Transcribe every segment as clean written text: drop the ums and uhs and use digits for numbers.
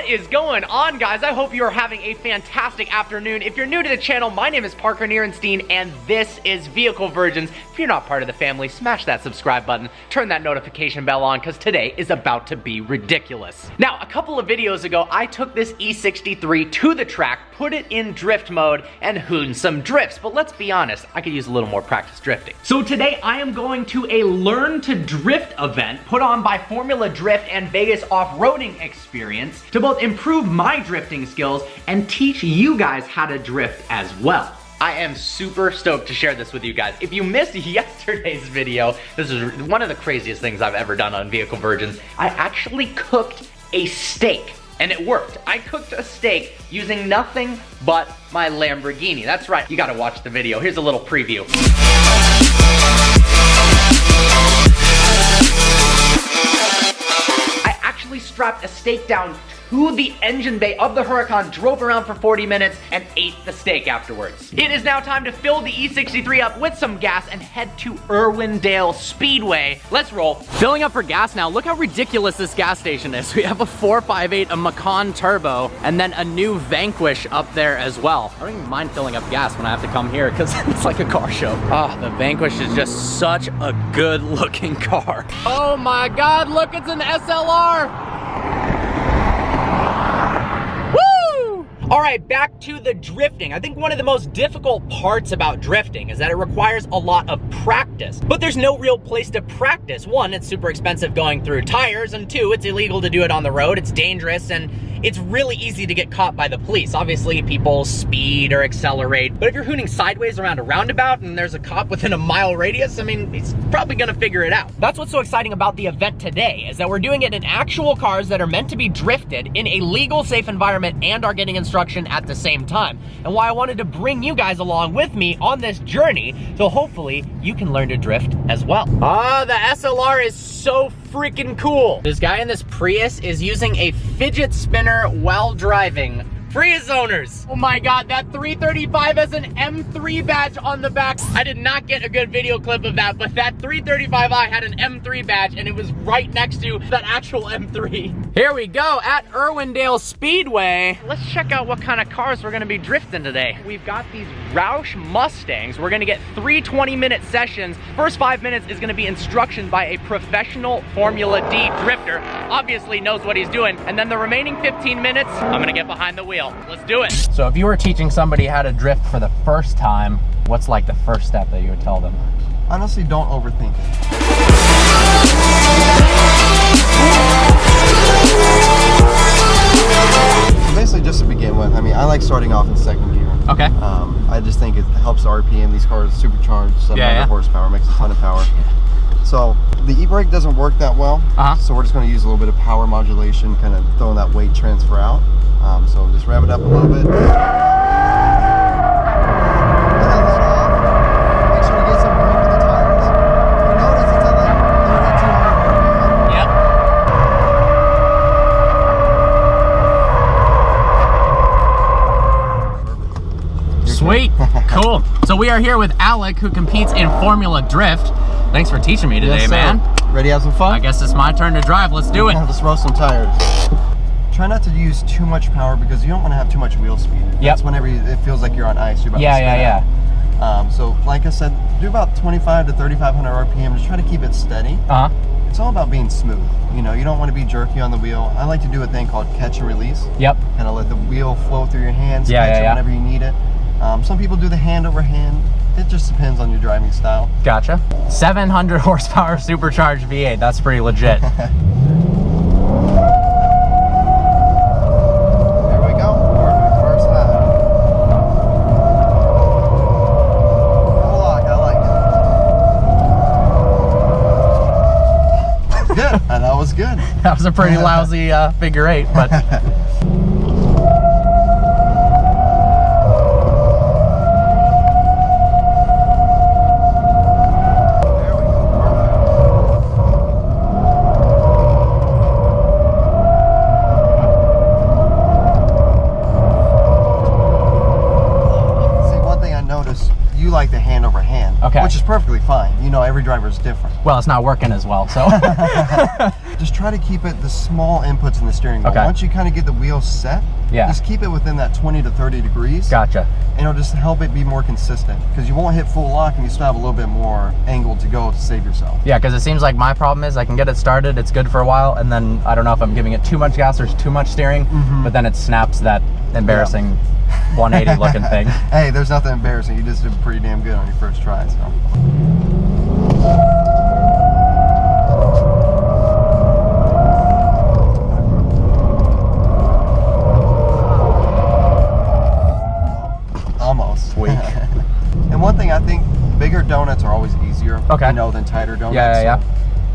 is going on, guys? I hope you are having a fantastic afternoon. If you're new to the channel, my name is Parker Nierenstein, and this is Vehicle Virgins. If you're not part of the family, smash that subscribe button, turn that notification bell on, because today is about to be ridiculous. Now, a couple of videos ago, I took this E63 to the track, put it in drift mode, and hooned some drifts. But let's be honest, I could use a little more practice drifting. So today, I am going to a Learn to Drift event put on by Formula Drift and Vegas Off-Roading Experience to both improve my drifting skills and teach you guys how to drift as well. I am super stoked to share this with you guys. If you missed yesterday's video, this is one of the craziest things I've ever done on Vehicle Virgins. I actually cooked a steak, and it worked. I cooked a steak using nothing but my Lamborghini. That's right, you gotta watch the video. Here's a little preview. Strapped a steak down to the engine bay of the Huracan, drove around for 40 minutes, and ate the steak afterwards. It is now time to fill the E63 up with some gas and head to Irwindale Speedway. Let's roll. Filling up for gas now. Look how ridiculous this gas station is. We have a 458, a Macan Turbo, and then a new Vanquish up there as well. I don't even mind filling up gas when I have to come here because it's like a car show. Ah, the Vanquish is just such a good looking car. Oh my God, look, it's an SLR. All right, back to the drifting. I think one of the most difficult parts about drifting is that it requires a lot of practice, but there's no real place to practice. One, it's super expensive going through tires, and two, it's illegal to do it on the road. It's dangerous, and it's really easy to get caught by the police. Obviously, people speed or accelerate, but if you're hooning sideways around a roundabout and there's a cop within a mile radius, I mean, he's probably gonna figure it out. That's what's so exciting about the event today, is that we're doing it in actual cars that are meant to be drifted in a legal, safe environment and are getting instruction at the same time. And why I wanted to bring you guys along with me on this journey, so hopefully you can learn to drift as well. Ah, the SLR is so freaking cool. This guy in this Prius is using a fidget spinner while driving. Prius owners, oh my God, that 335 has an M3 badge on the back. I did not get a good video clip of that, but that 335i had an M3 badge and it was right next to that actual M3. Here we go at Irwindale Speedway. Let's check out what kind of cars we're gonna be drifting today. We've got these Roush Mustangs. We're gonna get 3 20-minute sessions. First 5 minutes is gonna be instruction by a professional Formula D drifter. Obviously knows what he's doing. And then the remaining 15 minutes, I'm gonna get behind the wheel. Let's do it. So if you were teaching somebody how to drift for the first time, what's like the first step that you would tell them? Honestly, don't overthink it. So basically, just to begin with, I mean, I like starting off in second gear. Okay. I just think it helps the RPM. These cars are supercharged, 700 horsepower, makes a ton of power. So the e-brake doesn't work that well. So we're just going to use a little bit of power modulation, kind of throwing that weight transfer out. So just rev it up a little bit. Make sure to get some brake with the tires. If you notice, it's at like 3200 RPM. Yep. Sweet. Cool. So we are here with Alec, who competes in Formula Drift. Thanks for teaching me today, man. Ready to have some fun? I guess it's my turn to drive. Let's do it. Let's roast some tires. Try not to use too much power because you don't want to have too much wheel speed. That's whenever it feels like you're on ice. You're about to spin out. So like I said, do about 25 to 3,500 RPM. Just try to keep it steady. It's all about being smooth. You know, you don't want to be jerky on the wheel. I like to do a thing called catch and release. Kind of let the wheel flow through your hands. Catch it whenever you need it. Some people do the hand over hand. It just depends on your driving style. Gotcha. 700 horsepower supercharged V8. That's pretty legit. Good. That was a pretty lousy figure 8, but there we go. Perfect. See, one thing I noticed, you like the hand over hand. hand. Okay. Which is perfectly fine. You know, every driver is different. Well, it's not working as well, so. Just try to keep it the small inputs in the steering wheel. Okay. Once you kind of get the wheels set, just keep it within that 20 to 30 degrees. Gotcha. And it'll just help it be more consistent, because you won't hit full lock and you still have a little bit more angle to go to save yourself. Yeah, because it seems like my problem is I can get it started, it's good for a while, and then I don't know if I'm giving it too much gas or too much steering, but then it snaps that embarrassing 180 looking thing. Hey, there's nothing embarrassing. You just did pretty damn good on your first try, so. Almost. Weak. And one thing, I think bigger donuts are always easier, you know, than tighter donuts. Yeah. So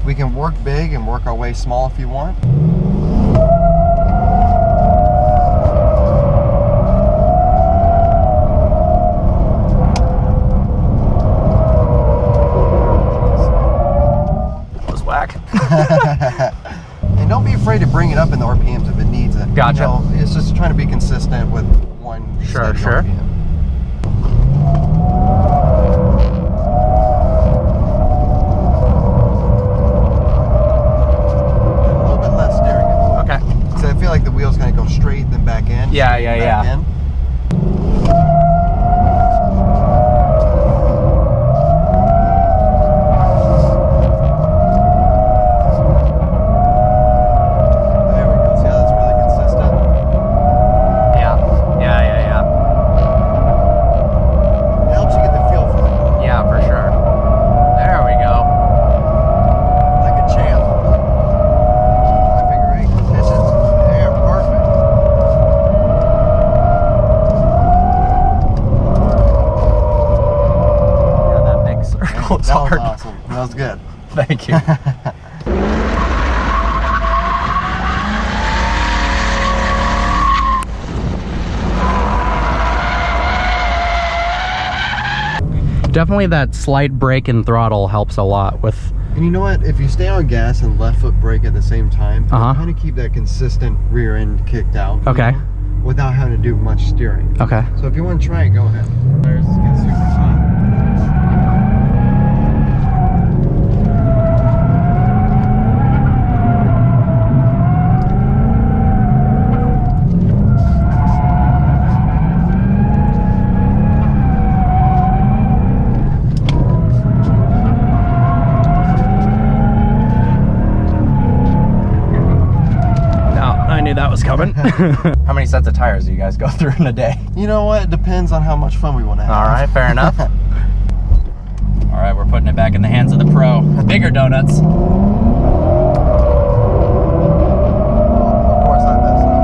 we can work big and work our way small if you want. And don't be afraid to bring it up in the RPMs if it needs it. Gotcha. You know, it's just trying to be consistent with one steady RPM. A little bit less steering. Okay. So I feel like the wheel's going to go straight, then back in. Yeah. In. It's hard. Awesome. That was good. Thank you. Definitely that slight brake and throttle helps a lot with. And you know what? If you stay on gas and left foot brake at the same time, kind of keep that consistent rear end kicked out. Okay. You know, without having to do much steering. Okay. So if you want to try it, go ahead. Tires get super hot. That was coming. How many sets of tires do you guys go through in a day? You know what? It depends on how much fun we want to have. All right, fair enough. All right, we're putting it back in the hands of the pro. Bigger donuts. Of course I messed up.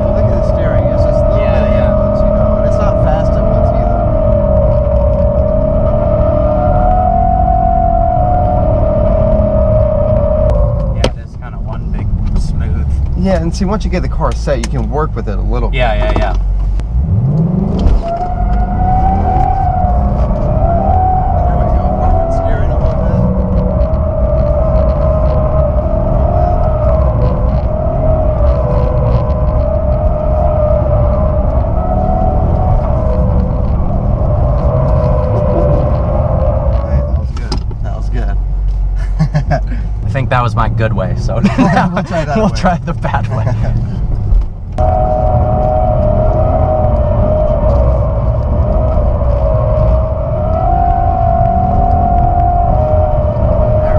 Look at the steering. It's just a little bit of inputs, you know, and it's not fast inputs either. Yeah, and see, once you get the car set, you can work with it a little bit. Yeah. There we go. Perfect steering a little bit. Hey, that was good. That was good. I think that was my good way, so We'll try that we'll way. try the bad way. There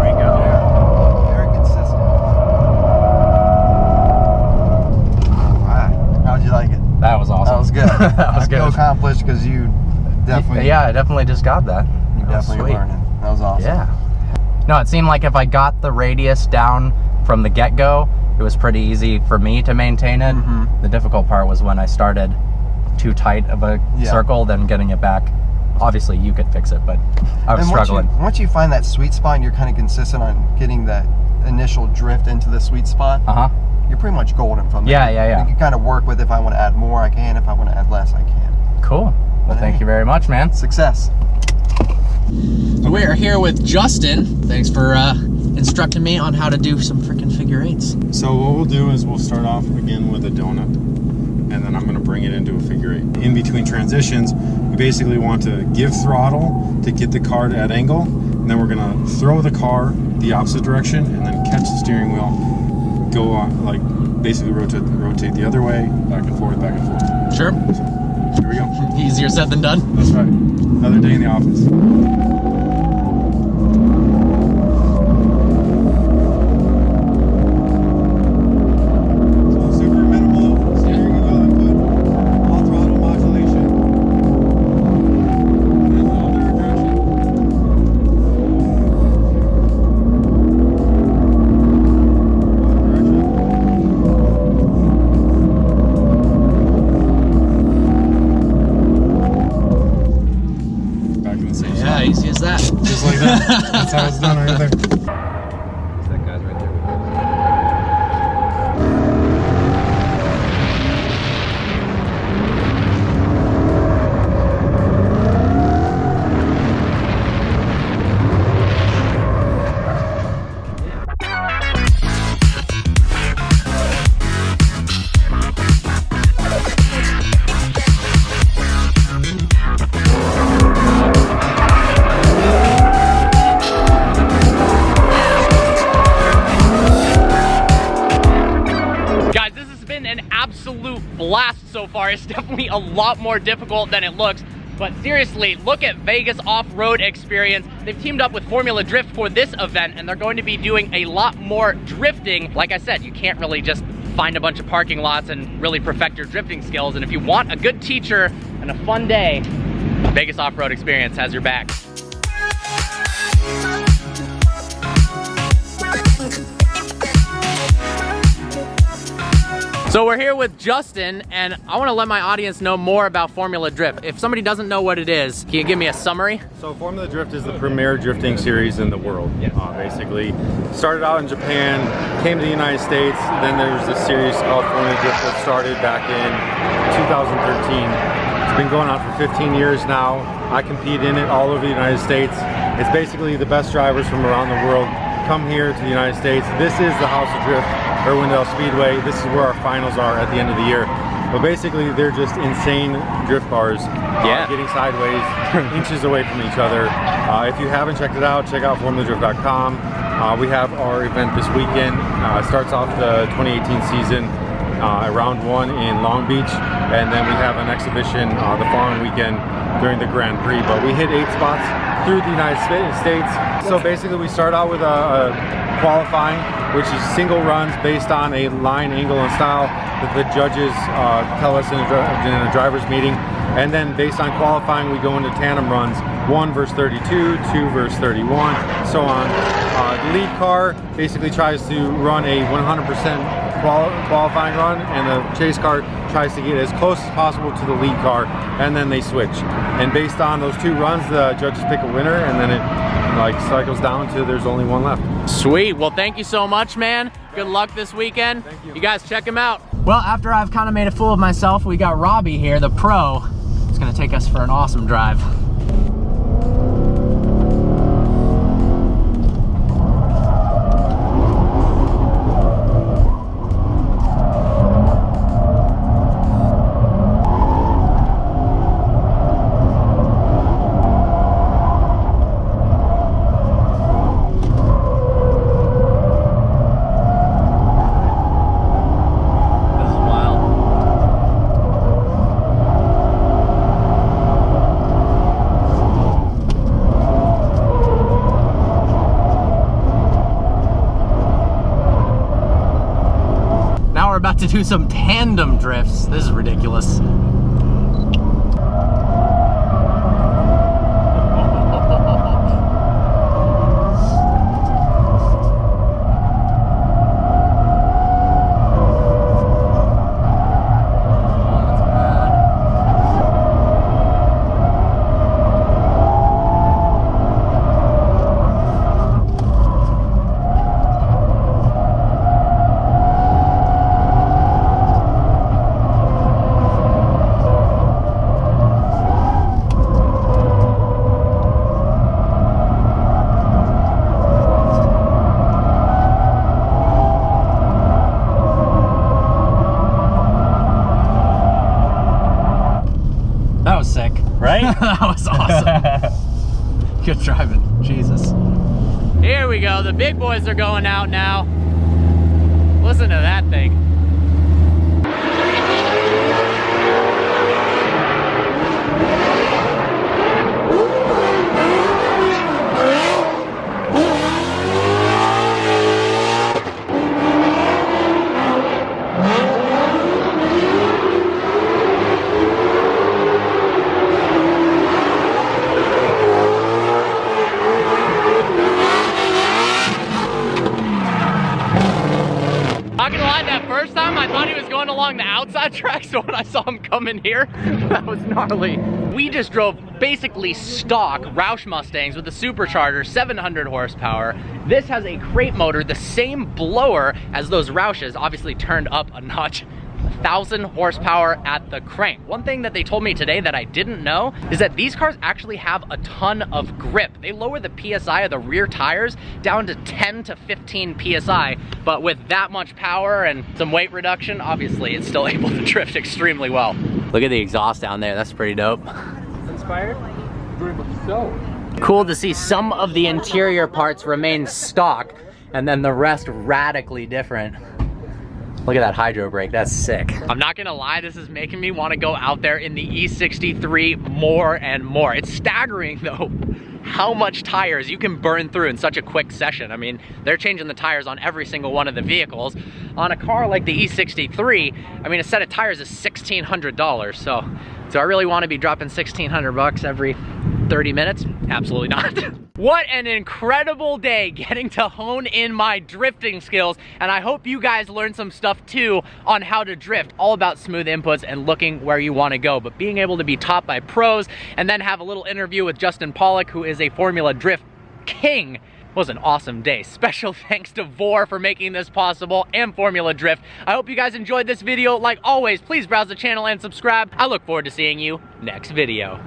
we go. Very consistent. Alright. How'd you like it? That was awesome. That was good. That was I feel good. accomplished because you definitely, Yeah, I definitely just got that. you definitely learning. That was awesome. Yeah. No, it seemed like if I got the radius down from the get-go, it was pretty easy for me to maintain it. The difficult part was when I started too tight of a circle, then getting it back. Obviously, you could fix it, but I was struggling. Once you find that sweet spot and you're kind of consistent on getting that initial drift into the sweet spot, you're pretty much golden from there. Yeah. You can kind of work with, if I want to add more, I can. If I want to add less, I can. Cool. Well, thank you very much, man. Success. We're here with Justin. Thanks for instructing me on how to do some freaking figure eights. So what we'll do is we'll start off again with a donut, and then I'm going to bring it into a figure eight. In between transitions, we basically want to give throttle to get the car at angle, and then we're going to throw the car the opposite direction, and then catch the steering wheel, go on, like basically rotate the other way, back and forth, back and forth. Sure. So, here we go. Easier said than done. That's right. Another day in the office. Easy as that. Just like that. That's how it's done right there. That guy's right there. Blast so far. It's definitely a lot more difficult than it looks, but seriously, look at Vegas off-road experience. They've teamed up with Formula Drift for this event, and they're going to be doing a lot more drifting. Like I said, you can't really just find a bunch of parking lots and really perfect your drifting skills, and if you want a good teacher and a fun day, Vegas off-road experience has your back. So we're here with Justin, and I want to let my audience know more about Formula Drift. If somebody doesn't know what it is, can you give me a summary? So Formula Drift is the premier drifting series in the world. Yes. Basically, started out in Japan, came to the United States, then there was this series called Formula Drift that started back in 2013. It's been going on for 15 years now. I compete in it all over the United States. It's basically the best drivers from around the world come here to the United States. This is the House of Drift, Irwindale Speedway. This is where our finals are at the end of the year. But basically, they're just insane drift bars, getting sideways, inches away from each other. If you haven't checked it out, check out formuladrift.com. We have our event this weekend. It starts off the 2018 season at round 1 in Long Beach, and then we have an exhibition the following weekend during the Grand Prix. But we hit 8 spots through the United States. So basically, we start out with a qualifying, which is single runs based on a line, angle, and style that the judges tell us in a driver's meeting. And then based on qualifying, we go into tandem runs, 1 versus 32, 2 versus 31, so on. The lead car basically tries to run a 100% qualifying run, and the chase car tries to get as close as possible to the lead car, and then they switch. And based on those 2 runs, the judges pick a winner, and then it cycles down to there's only 1 left. Sweet. Well, thank you so much, man. Good luck this weekend. Thank you. You guys check him out. Well, after I've kind of made a fool of myself, we got Robbie here, the pro. He's gonna take us for an awesome drive. About to do some tandem drifts. This is ridiculous. Good driving, Jesus. Here we go, the big boys are going out now. Listen to that thing. Not gonna lie, that first time I thought he was going along the outside track, so when I saw him coming here, that was gnarly. We just drove basically stock Roush Mustangs with a supercharger, 700 horsepower. This has a crate motor, the same blower as those Roushes, obviously turned up a notch. 1,000 horsepower at the crank. One thing that they told me today that I didn't know is that these cars actually have a ton of grip. They lower the PSI of the rear tires down to 10 to 15 PSI, but with that much power and some weight reduction, obviously it's still able to drift extremely well. Look at the exhaust down there, that's pretty dope. Inspired? So. Cool to see some of the interior parts remain stock and then the rest radically different. Look at that hydro brake, that's sick. I'm not gonna lie, this is making me wanna go out there in the E63 more and more. It's staggering though, how much tires you can burn through in such a quick session. I mean, they're changing the tires on every single one of the vehicles. On a car like the E63, I mean, a set of tires is $1,600, so do I really wanna be dropping 1,600 bucks every 30 minutes? Absolutely not. What an incredible day getting to hone in my drifting skills, and I hope you guys learned some stuff too on how to drift, all about smooth inputs and looking where you want to go. But being able to be taught by pros and then have a little interview with Justin Pollock, who is a Formula Drift king, was an awesome day. Special thanks to VORE for making this possible and Formula Drift. I hope you guys enjoyed this video. Like always, please browse the channel and subscribe. I look forward to seeing you next video.